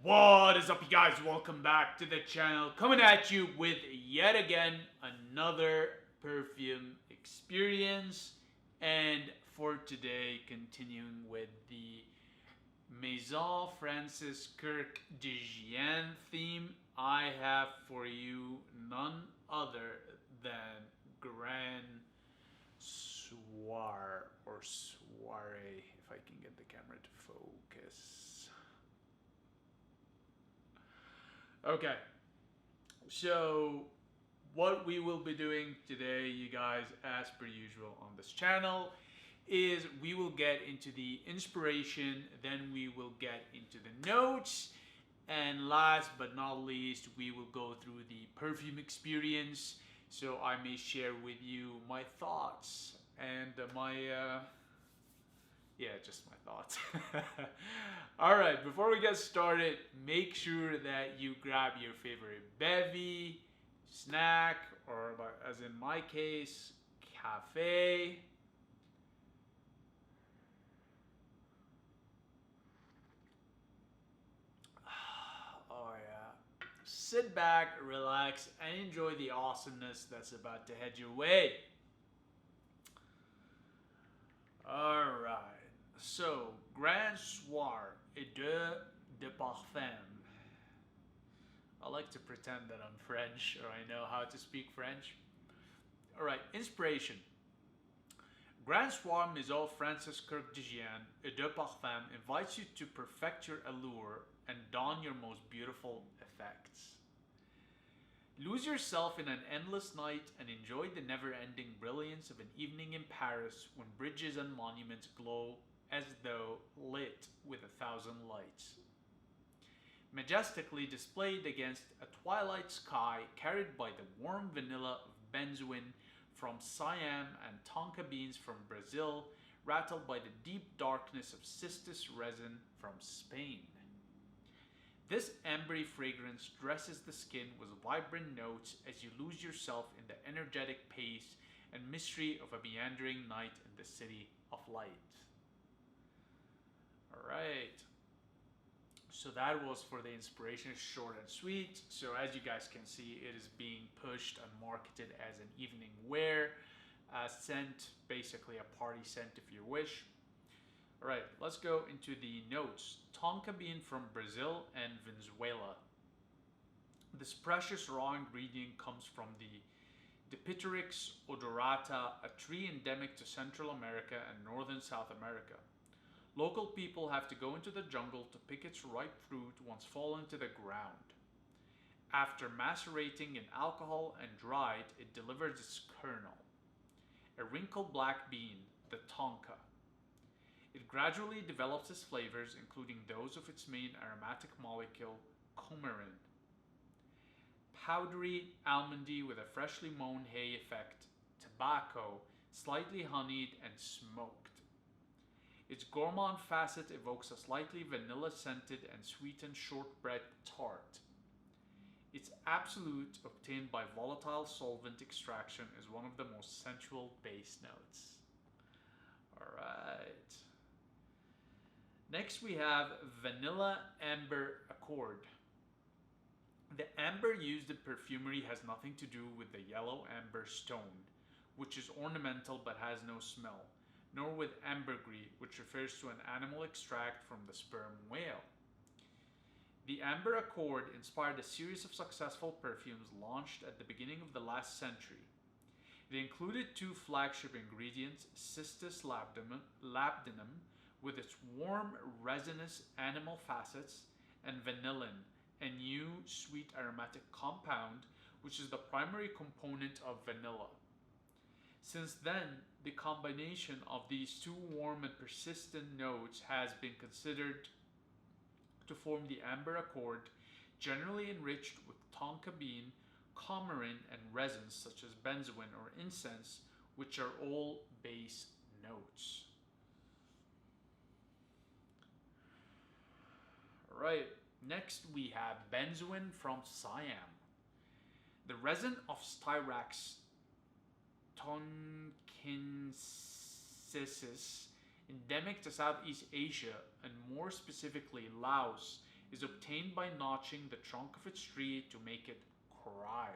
What is up, you guys? Welcome back to the channel. Coming at you with yet again another perfume experience. And for today, continuing with the Maison Francis Kurkdjian theme, I have for you none other than Grand Soir or Soiree, if I can get the camera to focus. Okay, so what we will be doing today, you guys, as per usual on this channel, is we will get into the inspiration, then we will get into the notes, and last but not least, we will go through the perfume experience so I may share with you my thoughts and just my thoughts. All right, before we get started, make sure that you grab your favorite bevy, snack, or as in my case, cafe. Oh, yeah. Sit back, relax, and enjoy the awesomeness that's about to head your way. All right. So, Grand Soir et de Parfum. I like to pretend that I'm French or I know how to speak French. All right, inspiration. Grand Soir Maison Francis Kurkdjian et de Parfum invites you to perfect your allure and don your most beautiful effects. Lose yourself in an endless night and enjoy the never ending brilliance of an evening in Paris when bridges and monuments glow as though lit with 1,000 lights. Majestically displayed against a twilight sky carried by the warm vanilla of benzoin from Siam and tonka beans from Brazil, rattled by the deep darkness of cistus resin from Spain. This ambery fragrance dresses the skin with vibrant notes as you lose yourself in the energetic pace and mystery of a meandering night in the city of light. All right. So that was for the inspiration, short and sweet. So as you guys can see, it is being pushed and marketed as an evening wear scent, basically a party scent if you wish. All right, let's go into the notes. Tonka bean from Brazil and Venezuela. This precious raw ingredient comes from the Dipteryx odorata, a tree endemic to Central America and northern South America. Local people have to go into the jungle to pick its ripe fruit once fallen to the ground. After macerating in alcohol and dried, it delivers its kernel, a wrinkled black bean, the tonka. It gradually develops its flavors, including those of its main aromatic molecule, coumarin. Powdery, almondy with a freshly mown hay effect, tobacco, slightly honeyed and smoked. Its gourmand facet evokes a slightly vanilla-scented and sweetened shortbread tart. Its absolute, obtained by volatile solvent extraction, is one of the most sensual base notes. Alright. Next we have Vanilla Amber Accord. The amber used in perfumery has nothing to do with the yellow amber stone, which is ornamental but has no smell, nor with ambergris, which refers to an animal extract from the sperm whale. The Amber Accord inspired a series of successful perfumes launched at the beginning of the last century. It included two flagship ingredients, Cistus labdanum, with its warm, resinous animal facets, and vanillin, a new sweet aromatic compound which is the primary component of vanilla. Since then, the combination of these two warm and persistent notes has been considered to form the Amber Accord, generally enriched with tonka bean, coumarin, and resins such as benzoin or incense, which are all base notes. Alright, next we have benzoin from Siam. The resin of Styrax tonkinensis, endemic to Southeast Asia and more specifically Laos, is obtained by notching the trunk of its tree to make it cry.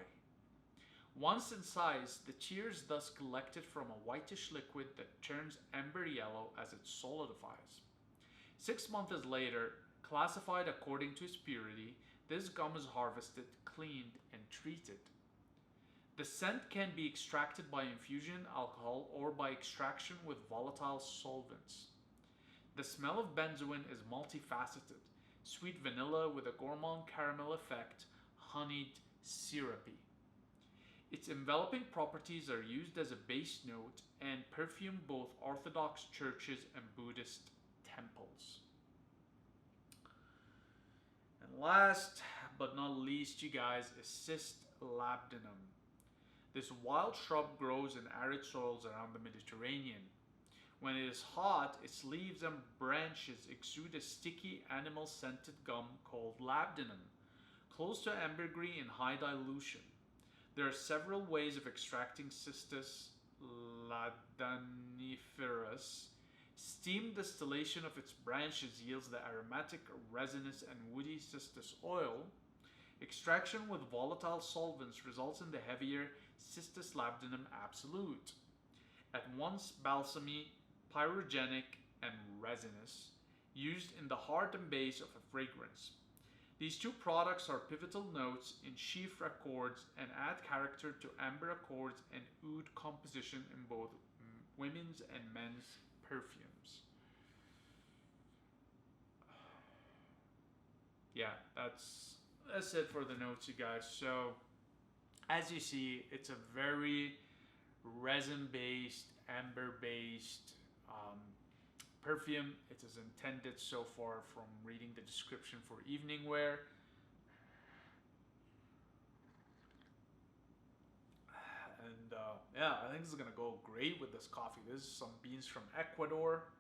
Once in size, the tear is thus collected from a whitish liquid that turns amber yellow as it solidifies. 6 months later, classified according to its purity, this gum is harvested, cleaned, and treated. The scent can be extracted by infusion alcohol or by extraction with volatile solvents. The smell of benzoin is multifaceted: sweet vanilla with a gourmand caramel effect, honeyed, syrupy. Its enveloping properties are used as a base note and perfume both Orthodox churches and Buddhist temples. And last but not least, you guys, is cyst labdanum. This wild shrub grows in arid soils around the Mediterranean. When it is hot, its leaves and branches exude a sticky animal-scented gum called labdanum, close to ambergris in high dilution. There are several ways of extracting Cistus ladaniferus. Steam distillation of its branches yields the aromatic, resinous, and woody cistus oil. Extraction with volatile solvents results in the heavier Cistus labdanum absolute, at once balsamy, pyrogenic, and resinous, used in the heart and base of a fragrance. These two products are pivotal notes in chiffre accords and add character to amber accords and oud composition in both women's and men's perfumes. Yeah, that's it for the notes, you guys. So, as you see, it's a very resin-based, amber-based perfume. It is intended so far from reading the description for evening wear. And yeah, I think this is gonna go great with this coffee. This is some beans from Ecuador,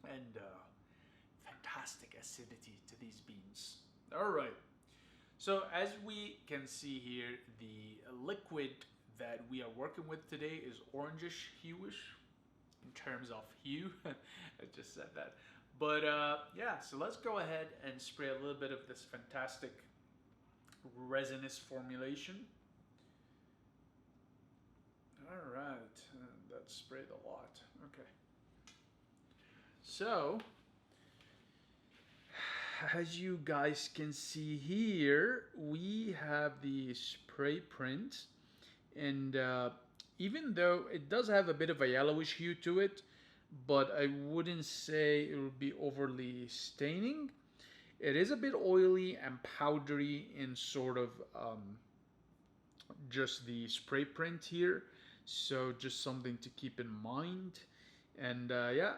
and fantastic acidity to these beans. All right. So as we can see here, the liquid that we are working with today is orangish hueish in terms of hue. I just said that. But yeah, so let's go ahead and spray a little bit of this fantastic resinous formulation. All right, that sprayed a lot. Okay. So, as you guys can see here, we have the spray print, and even though it does have a bit of a yellowish hue to it, but I wouldn't say it would be overly staining. It is a bit oily and powdery in sort of just the spray print here, so just something to keep in mind. And yeah,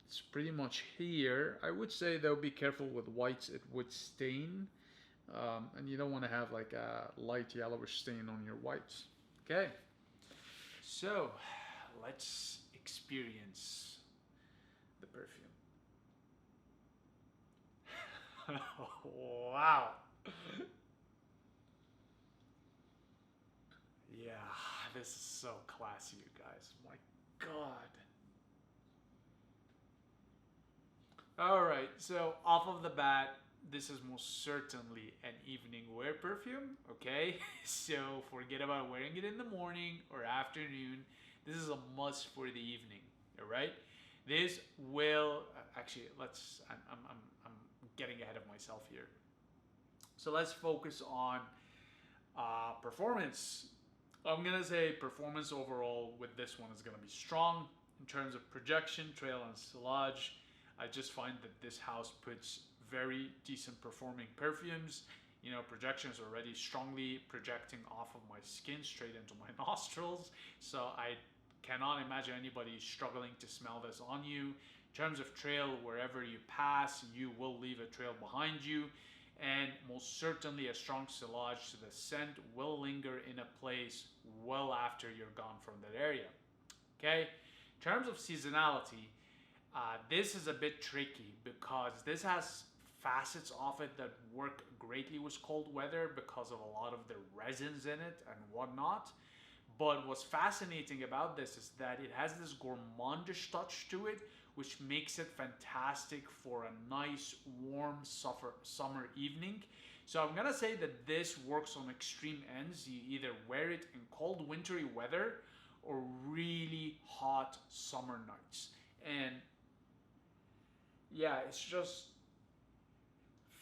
it's pretty much here. I would say though, be careful with whites, it would stain, and you don't want to have like a light yellowish stain on your whites. Okay, so let's experience the perfume. Wow. Yeah, this is so classy, you guys. My God. All right, so off of the bat, this is most certainly an evening wear perfume, okay? So forget about wearing it in the morning or afternoon. This is a must for the evening, all right? This will actually, I'm getting ahead of myself here. So let's focus on performance. I'm gonna say performance overall with this one is gonna be strong in terms of projection, trail, and sillage. I just find that this house puts very decent performing perfumes. You know, projection is already strongly projecting off of my skin straight into my nostrils. So I cannot imagine anybody struggling to smell this on you. In terms of trail, wherever you pass, you will leave a trail behind you. And most certainly a strong sillage, so the scent will linger in a place well after you're gone from that area. Okay? In terms of seasonality, this is a bit tricky because this has facets of it that work greatly with cold weather because of a lot of the resins in it and whatnot. But what's fascinating about this is that it has this gourmandish touch to it, which makes it fantastic for a nice warm summer evening. So I'm gonna say that this works on extreme ends. You either wear it in cold wintry weather or really hot summer nights. And yeah, it's just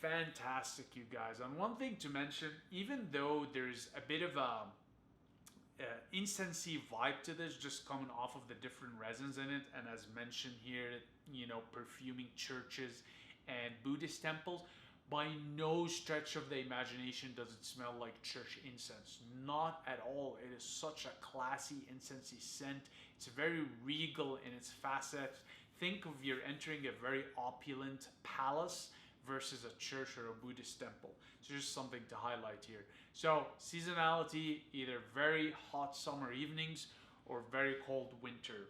fantastic, you guys. And one thing to mention, even though there's a bit of a incensey vibe to this, just coming off of the different resins in it, and as mentioned here, perfuming churches and Buddhist temples, by no stretch of the imagination does it smell like church incense. Not at all. It is such a classy incensey scent. It's very regal in its facets. Think of you're entering a very opulent palace versus a church or a Buddhist temple. So just something to highlight here. So seasonality, either very hot summer evenings or very cold winter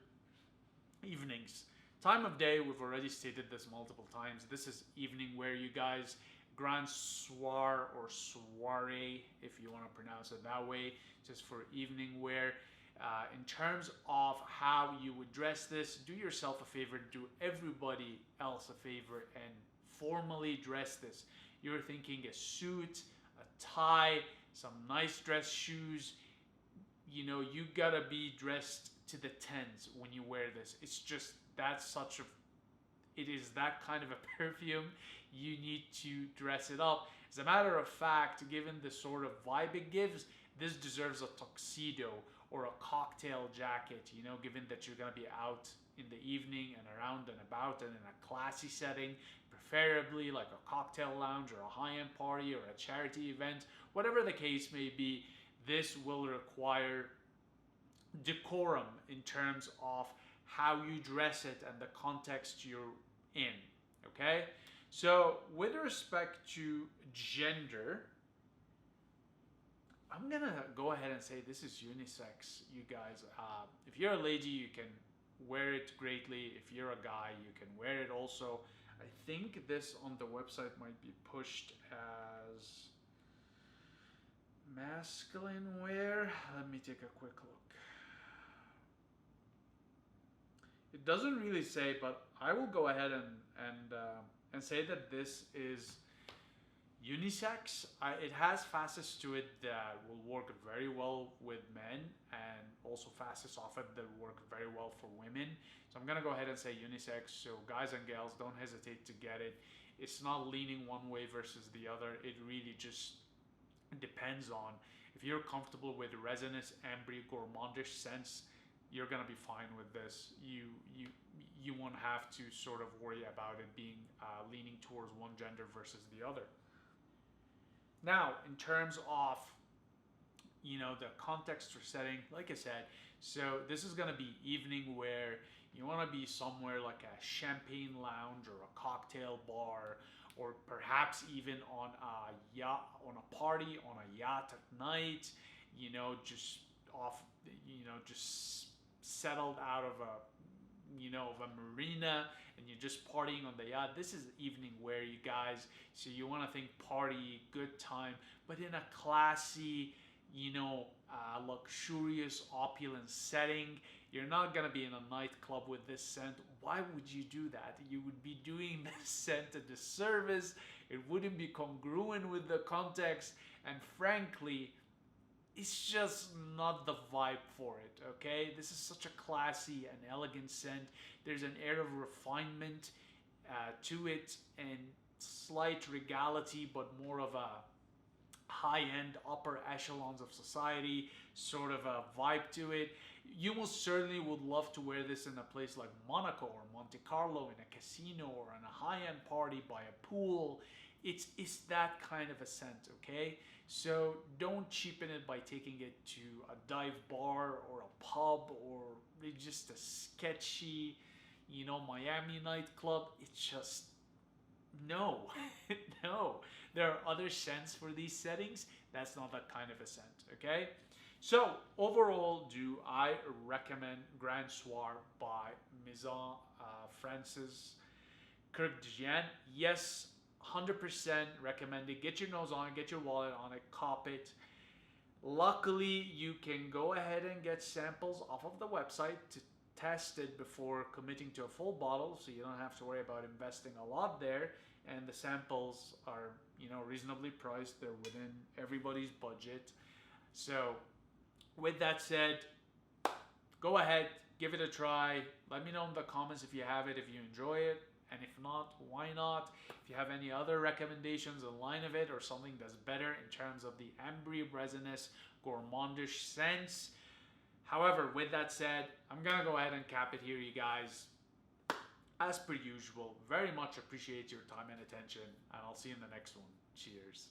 evenings. Time of day, we've already stated this multiple times. This is evening wear, you guys. Grand Soir or soiree, if you want to pronounce it that way, just for evening wear. In terms of how you would dress this, do yourself a favor, do everybody else a favor, and formally dress this. You're thinking a suit, a tie, some nice dress shoes. You gotta be dressed to the tens when you wear this. It's just it is that kind of a perfume. You need to dress it up. As a matter of fact, given the sort of vibe it gives, this deserves a tuxedo or a cocktail jacket, given that you're gonna be out in the evening and around and about and in a classy setting, preferably like a cocktail lounge or a high-end party or a charity event, whatever the case may be. This will require decorum in terms of how you dress it and the context you're in, okay? So with respect to gender, I'm gonna go ahead and say this is unisex, you guys. If you're a lady, you can wear it greatly. If you're a guy, you can wear it also. I think this on the website might be pushed as masculine wear. Let me take a quick look. It doesn't really say, but I will go ahead and say that this is unisex. It has facets to it that will work very well with men, and also facets of it that work very well for women. So I'm gonna go ahead and say unisex. So guys and gals, don't hesitate to get it. It's not leaning one way versus the other. It really just depends on if you're comfortable with resinous, ambre, gourmandish scents. You're gonna be fine with this. You won't have to sort of worry about it being leaning towards one gender versus the other. Now, in terms of the context or setting, like I said, so this is gonna be evening wear. You want to be somewhere like a champagne lounge or a cocktail bar, or perhaps even on a yacht, on a party on a yacht at night. Just off, just settled out of a marina, and you're just partying on the yacht. This is evening wear, you guys. So you want to think party, good time, but in a classy, luxurious, opulent setting. You're not gonna be in a nightclub with this scent. Why would you do that? You would be doing this scent a disservice. It wouldn't be congruent with the context, and frankly, it's just not the vibe for it, okay? This is such a classy and elegant scent. There's an air of refinement to it, and slight regality, but more of a high-end, upper echelons of society sort of a vibe to it. You most certainly would love to wear this in a place like Monaco or Monte Carlo, in a casino or in a high-end party by a pool. It's that kind of a scent, okay? So don't cheapen it by taking it to a dive bar or a pub or just a sketchy, Miami nightclub. It's just, no, no. There are other scents for these settings. That's not that kind of a scent, okay? So overall, do I recommend Grand Soir by Maison Francis Kurkdjian? Yes, 100% recommend it. Get your nose on it, get your wallet on it, cop it. Luckily, you can go ahead and get samples off of the website to tested before committing to a full bottle, so you don't have to worry about investing a lot there. And the samples are, reasonably priced. They're within everybody's budget. So, with that said, go ahead, give it a try. Let me know in the comments if you have it, if you enjoy it, and if not, why not? If you have any other recommendations in line of it or something that's better in terms of the ambery, resinous, gourmandish scents. However, with that said, I'm gonna go ahead and cap it here, you guys. As per usual, very much appreciate your time and attention, and I'll see you in the next one. Cheers.